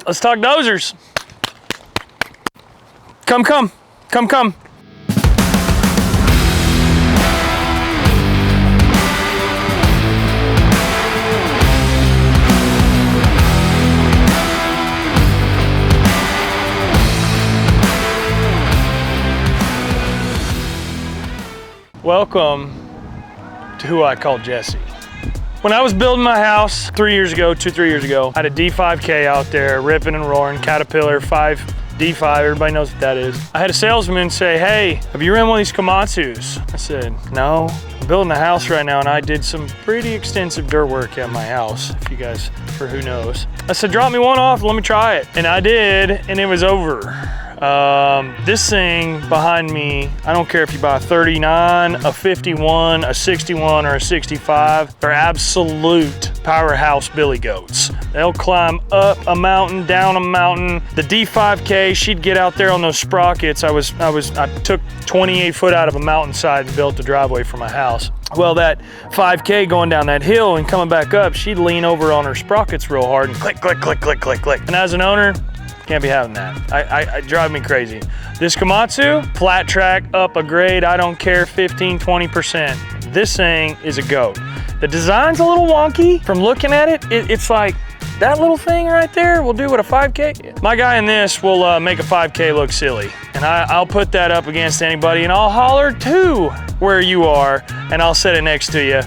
Let's talk dozers. Come. Welcome to who I call Jesse. When I was building my house 3 years ago, 3 years ago, I had a D5K out there ripping and roaring, Caterpillar 5D5, everybody knows what that is. I had a salesman say, hey, have you ran one of these Komatsus? I said, no, I'm building a house right now and I did some pretty extensive dirt work at my house, if you guys, for who knows. I said, drop me one off, let me try it. And I did, and it was over. This thing behind me, I don't care if you buy a 39, a 51, a 61, or a 65, they're absolute powerhouse billy goats. They'll climb up a mountain, down a mountain. The D5K, she'd get out there on those sprockets. I took 28 foot out of a mountainside and built a driveway for my house. Well, that 5K going down that hill and coming back up, she'd lean over on her sprockets real hard and click, click, click, click, click, click. And as an owner, can't be having that. I drive me crazy. This Komatsu, flat track, up a grade, I don't care, 15, 20%. This thing is a goat. The design's a little wonky. From looking at it, it's like, that little thing right there will do what a 5K. My guy in this will make a 5K look silly. And I'll put that up against anybody and I'll holler to where you are and I'll set it next to you.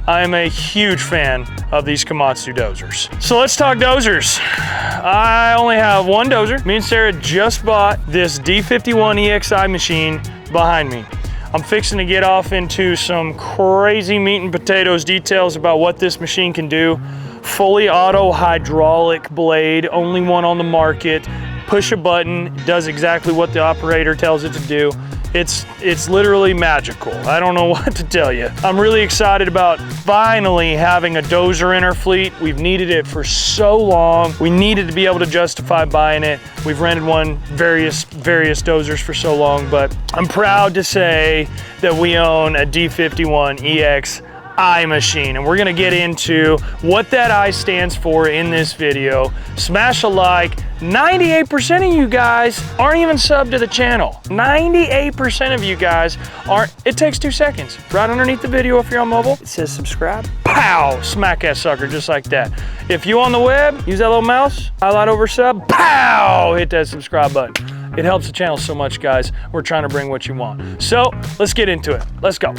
I am a huge fan of these Komatsu Dozers. So let's talk dozers. I only have one dozer. Me and Sarah just bought this D51 EXI machine behind me. I'm fixing to get off into some crazy meat and potatoes details about what this machine can do. Fully auto hydraulic blade, only one on the market. Push a button, does exactly what the operator tells it to do. It's literally magical. I don't know what to tell you. I'm really excited about finally having a dozer in our fleet. We've needed it for so long. We needed to be able to justify buying it. We've rented various dozers for so long, but I'm proud to say that we own a D51 EXI machine, and we're gonna get into what that I stands for in this video. Smash a like. 98% of you guys aren't even subbed to the channel. 98% of you guys aren't. It takes 2 seconds. Right underneath the video if you're on mobile, it says subscribe. Pow! Smack that sucker just like that. If you on the web, use that little mouse, highlight over sub, pow! Hit that subscribe button. It helps the channel so much, guys. We're trying to bring what you want. So let's get into it. Let's go.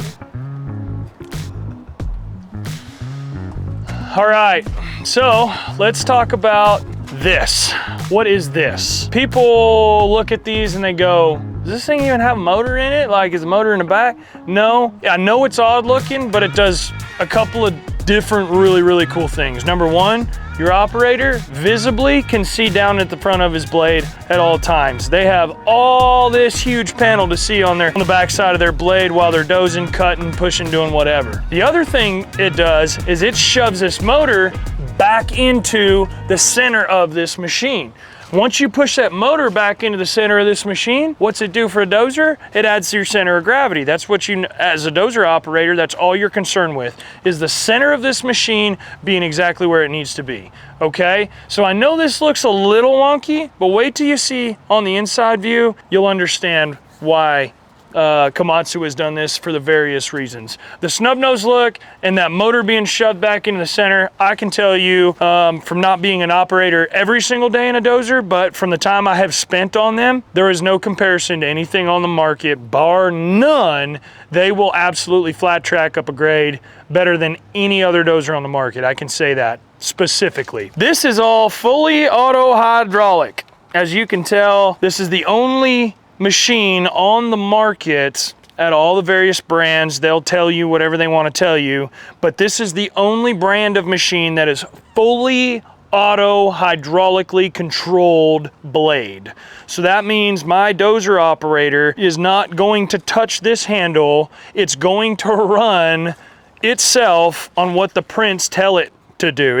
All right, so let's talk about this. What is this? People look at these and they go, does this thing even have a motor in it? Like, is the motor in the back? No. I know it's odd looking, but it does a couple of different really cool things. Number one, your operator visibly can see down at the front of his blade at all times. They have all this huge panel to see on the back side of their blade while they're dozing, cutting, pushing, doing whatever. The other thing it does is it shoves this motor back into the center of this machine. Once you push that motor back into the center of this machine, what's it do for a dozer? It adds to your center of gravity. That's what you, as a dozer operator, that's all you're concerned with, is the center of this machine being exactly where it needs to be, okay? So I know this looks a little wonky, but wait till you see on the inside view, you'll understand why Komatsu has done this for the various reasons. The snub nose look and that motor being shoved back into the center, I can tell you from not being an operator every single day in a dozer, but from the time I have spent on them, there is no comparison to anything on the market, bar none. They will absolutely flat track up a grade better than any other dozer on the market. I can say that specifically. This is all fully auto hydraulic. As you can tell, this is the only machine on the market at all the various brands. They'll tell you whatever they want to tell you, but this is the only brand of machine that is fully auto hydraulically controlled blade. So that means my dozer operator is not going to touch this handle. It's going to run itself on what the prints tell it to do.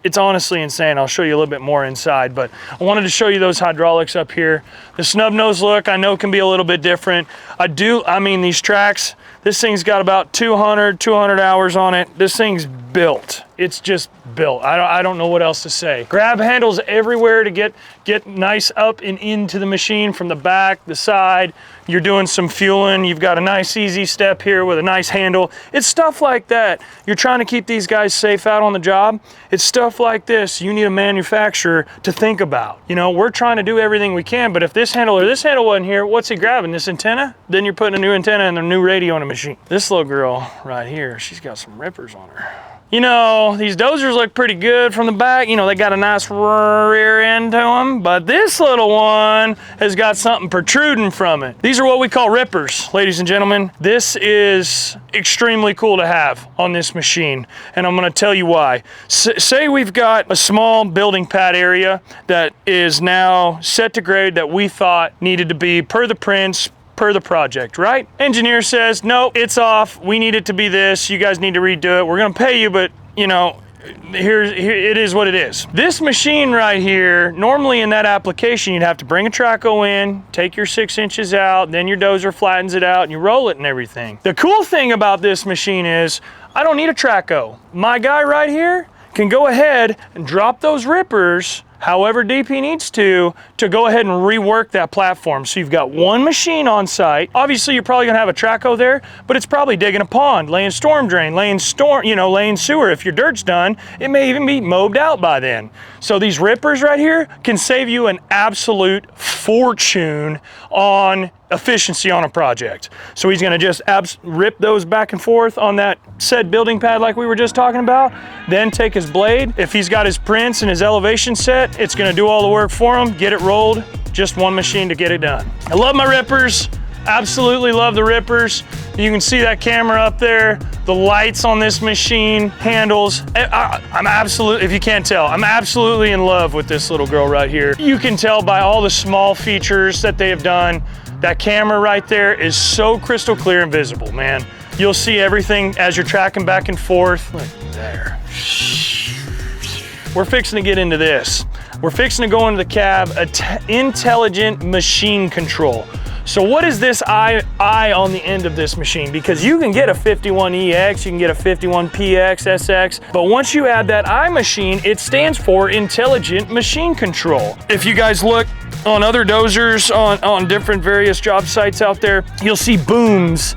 it's honestly insane. I'll show you a little bit more inside, but I wanted to show you those hydraulics up here. The snub nose look, I know, can be a little bit different. I mean, these tracks, this thing's got about 200 hours on it. This thing's built. It's just built. I don't know what else to say. Grab handles everywhere to get nice up and into the machine from the back, the side. You're doing some fueling. You've got a nice easy step here with a nice handle. It's stuff like that. You're trying to keep these guys safe out on the job. It's stuff like this you need a manufacturer to think about. You know, we're trying to do everything we can, but if this handle or this handle wasn't here, what's he grabbing? This antenna? Then you're putting a new antenna and a new radio on a machine. This little girl right here, she's got some rippers on her. You know, these dozers look pretty good from the back. You know, they got a nice rear end to them, but this little one has got something protruding from it. These are what we call rippers, ladies and gentlemen. This is extremely cool to have on this machine, and I'm gonna tell you why. Say we've got a small building pad area that is now set to grade that we thought needed to be per the prints, per the project, right? Engineer says, no, it's off. We need it to be this. You guys need to redo it. We're gonna pay you, but you know, here it is what it is. This machine right here, normally in that application, you'd have to bring a traco in, take your 6 inches out, then your dozer flattens it out and you roll it and everything. The cool thing about this machine is I don't need a traco. My guy right here can go ahead and drop those rippers however deep he needs to go ahead and rework that platform. So you've got one machine on site. Obviously, you're probably gonna have a traco there, but it's probably digging a pond, laying storm drain, laying sewer. If your dirt's done, it may even be mobbed out by then. So these rippers right here can save you an absolute fortune on efficiency on a project. So he's gonna just rip those back and forth on that said building pad like we were just talking about, then take his blade. If he's got his prints and his elevation set, it's gonna do all the work for him, get it rolled, just one machine to get it done. I love my rippers, absolutely love the rippers. You can see that camera up there, the lights on this machine, handles. I'm absolutely, if you can't tell, I'm absolutely in love with this little girl right here. You can tell by all the small features that they have done. That camera right there is so crystal clear and visible, man. You'll see everything as you're tracking back and forth. Look there. We're fixing to get into this. We're fixing to go into the cab, intelligent machine control. So what is this I on the end of this machine? Because you can get a 51EX, you can get a 51PX, SX, but once you add that I machine, it stands for Intelligent Machine Control. If you guys look on other dozers on different various job sites out there, you'll see booms,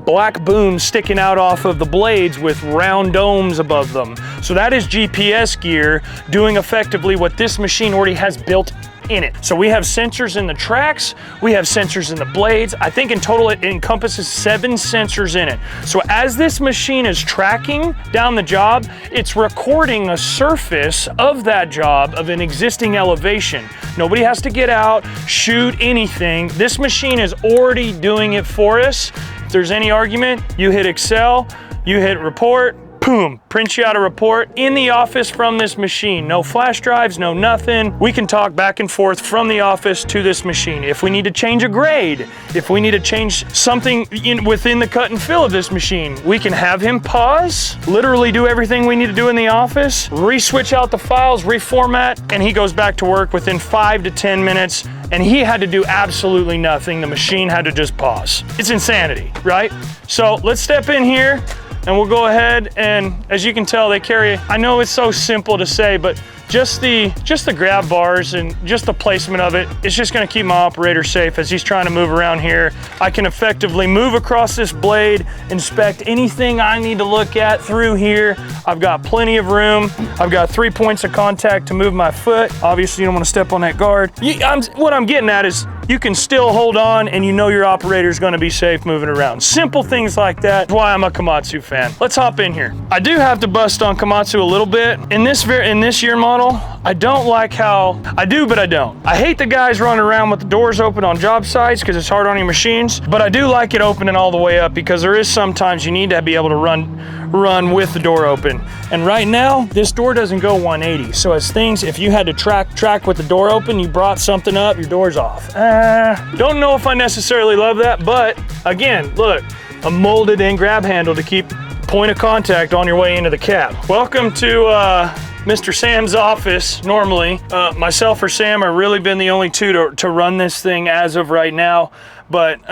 black booms sticking out off of the blades with round domes above them. So that is GPS gear doing effectively what this machine already has built in it. So we have sensors in the tracks, we have sensors in the blades. I think in total it encompasses 7 sensors in it. So as this machine is tracking down the job, it's recording a surface of that job of an existing elevation. Nobody has to get out, shoot anything. This machine is already doing it for us. If there's any argument, you hit Excel, you hit report, boom, print you out a report in the office from this machine. No flash drives, no nothing. We can talk back and forth from the office to this machine. If we need to change a grade, if we need to change something within the cut and fill of this machine, we can have him pause, literally do everything we need to do in the office, re-switch out the files, reformat, and he goes back to work within 5 to 10 minutes. And he had to do absolutely nothing. The machine had to just pause. It's insanity, right? So let's step in here and we'll go ahead, and as you can tell, they carry, I know it's so simple to say, but just the grab bars and just the placement of it, it's just gonna keep my operator safe as he's trying to move around here. I can effectively move across this blade, inspect anything I need to look at through here. I've got plenty of room. I've got 3 points of contact to move my foot. Obviously, you don't wanna step on that guard. What I'm getting at is you can still hold on and you know your operator is gonna be safe moving around. Simple things like that, that's why I'm a Komatsu fan. Let's hop in here. I do have to bust on Komatsu a little bit. In this year model, I don't like how, I do, but I don't. I hate the guys running around with the doors open on job sites because it's hard on your machines, but I do like it opening all the way up because there is sometimes you need to be able to run with the door open. And right now, this door doesn't go 180. So as things, if you had to track with the door open, you brought something up, your door's off. Don't know if I necessarily love that, but again, look, a molded in grab handle to keep point of contact on your way into the cab. Welcome to Mr. Sam's office normally. Myself or Sam have really been the only two to run this thing as of right now. But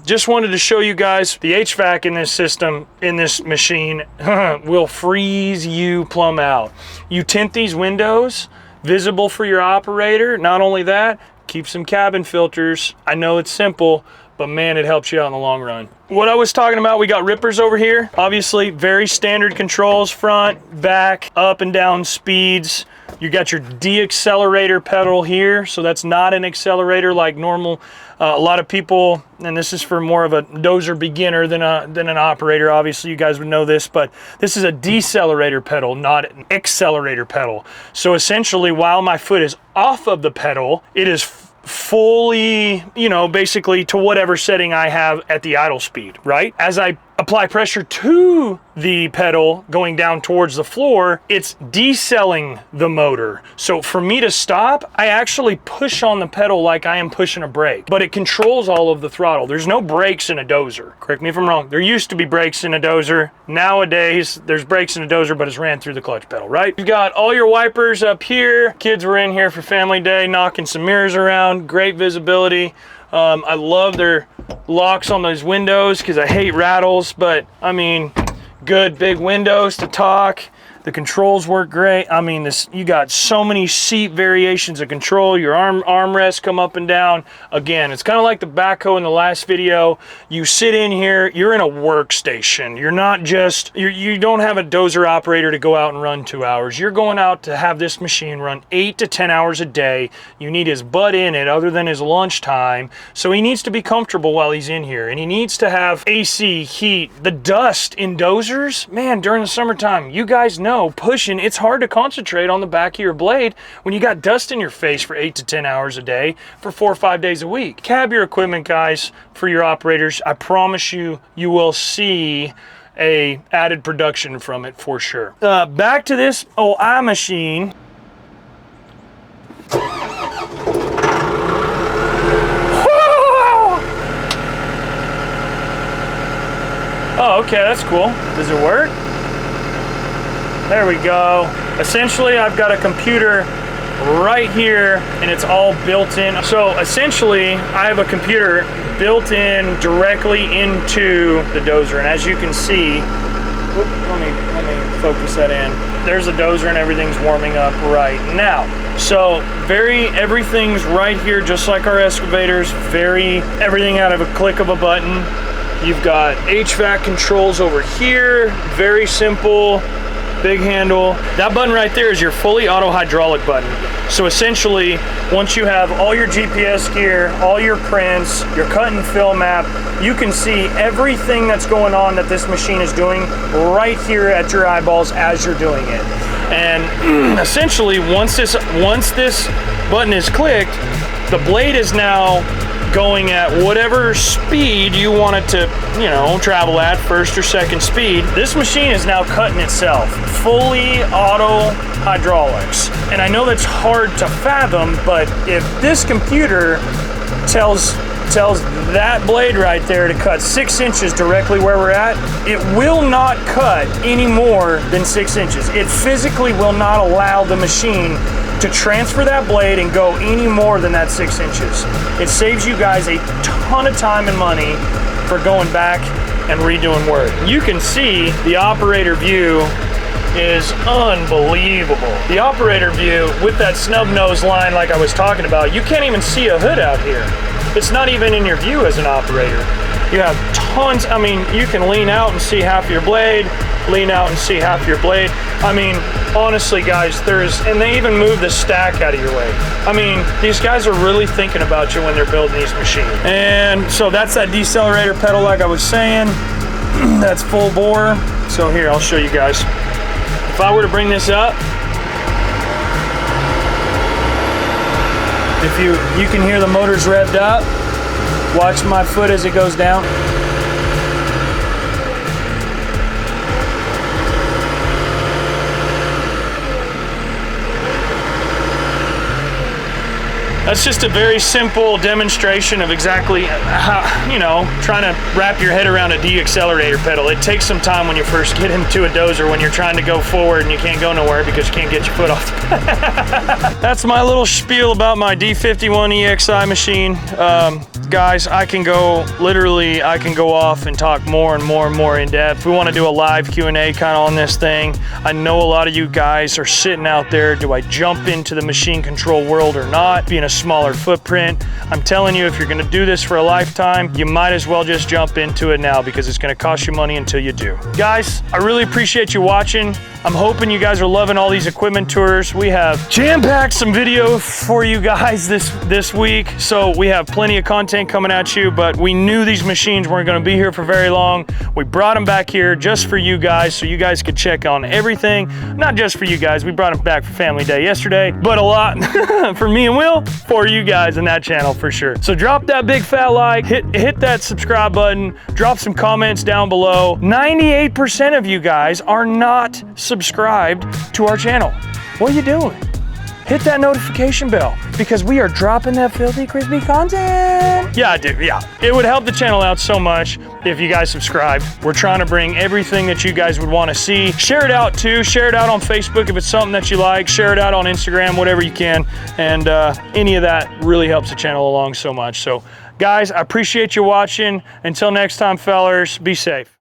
just wanted to show you guys the HVAC in this system, in this machine, will freeze you plumb out. You tint these windows, visible for your operator. Not only that, keep some cabin filters. I know it's simple, but man, it helps you out in the long run. What I was talking about, we got rippers over here. Obviously, very standard controls, front, back, up and down speeds. You got your de-accelerator pedal here, so that's not an accelerator like normal. A lot of people, and this is for more of a dozer beginner than an operator, obviously you guys would know this, but this is a decelerator pedal, not an accelerator pedal. So essentially, while my foot is off of the pedal, it is fully, you know, basically to whatever setting I have at the idle speed, right? As I apply pressure to the pedal going down towards the floor, it's decelling the motor. So for me to stop, I actually push on the pedal like I am pushing a brake, but it controls all of the throttle. There's no brakes in a dozer. Correct me if I'm wrong. There used to be brakes in a dozer. Nowadays, there's brakes in a dozer, but it's ran through the clutch pedal, right? You've got all your wipers up here. Kids were in here for family day, knocking some mirrors around. Great visibility. I love their locks on those windows because I hate rattles, but I mean, good big windows to talk. The controls work great. I mean, you got so many seat variations of control. Your armrests come up and down. Again, it's kind of like the backhoe in the last video. You sit in here, you're in a workstation. You're not just, you don't have a dozer operator to go out and run 2 hours. You're going out to have this machine run 8 to 10 hours a day. You need his butt in it other than his lunchtime. So he needs to be comfortable while he's in here. And he needs to have AC, heat. The dust in dozers, man, during the summertime, you guys know, pushing, it's hard to concentrate on the back of your blade when you got dust in your face for 8 to 10 hours a day for 4 or 5 days a week. Cab your equipment, guys, for your operators. I promise you, you will see a added production from it for sure. Back to this OI machine. Oh, okay, that's cool. Does it work? There we go. Essentially, I've got a computer right here and it's all built in. So essentially, I have a computer built in directly into the dozer. And as you can see, let me focus that in. There's a dozer and everything's warming up right now. So everything's right here, just like our excavators. Everything out of a click of a button. You've got HVAC controls over here, very simple. Big handle. That button right there is your fully auto hydraulic button. So essentially, once you have all your GPS gear, all your prints, your cut and fill map, you can see everything that's going on that this machine is doing right here at your eyeballs as you're doing it. And essentially, once this button is clicked, the blade is now going at whatever speed you want it to, you know, travel at, first or second speed. This machine is now cutting itself, fully auto hydraulics. And I know that's hard to fathom, but if this computer tells that blade right there to cut 6 inches directly where we're at, it will not cut any more than 6 inches. It physically will not allow the machine to transfer that blade and go any more than that 6 inches. It saves you guys a ton of time and money for going back and redoing work. You can see the operator view is unbelievable. The operator view with that snub nose line like I was talking about, you can't even see a hood out here. It's not even in your view as an operator. You have tons, I mean, you can lean out and see half your blade, lean out and see half your blade. I mean, honestly guys, and they even move the stack out of your way. I mean, these guys are really thinking about you when they're building these machines. And so that's that decelerator pedal like I was saying. That's full bore. So here, I'll show you guys. If I were to bring this up, if you can hear the motors revved up. Watch my foot as it goes down. That's just a very simple demonstration of exactly how, you know, trying to wrap your head around a deaccelerator pedal. It takes some time when you first get into a dozer, when you're trying to go forward and you can't go nowhere because you can't get your foot off. That's my little spiel about my D51 EXI machine. Guys, I can go off and talk more and more in depth. We want to do a live Q&A kind of on this thing. I know a lot of you guys are sitting out there, do I jump into the machine control world or not? Being a smaller footprint. I'm telling you, if you're going to do this for a lifetime, you might as well just jump into it now because it's going to cost you money until you do. Guys, I really appreciate you watching. I'm hoping you guys are loving all these equipment tours. We have jam-packed some video for you guys this week, so we have plenty of content coming at you, but we knew these machines weren't going to be here for very long. We brought them back here just for you guys, so you guys could check on everything. Not just for you guys, we brought them back for Family Day yesterday, but a lot for me and Will, for you guys in that channel for sure. So drop that big fat like, hit that subscribe button, drop some comments down below. 98% of you guys are not subscribed to our channel. What are you doing? Hit that notification bell because we are dropping that filthy crispy content. Yeah, dude, yeah. It would help the channel out so much if you guys subscribe. We're trying to bring everything that you guys would want to see. Share it out too. Share it out on Facebook if it's something that you like. Share it out on Instagram, whatever you can. And any of that really helps the channel along so much. So guys, I appreciate you watching. Until next time, fellers, be safe.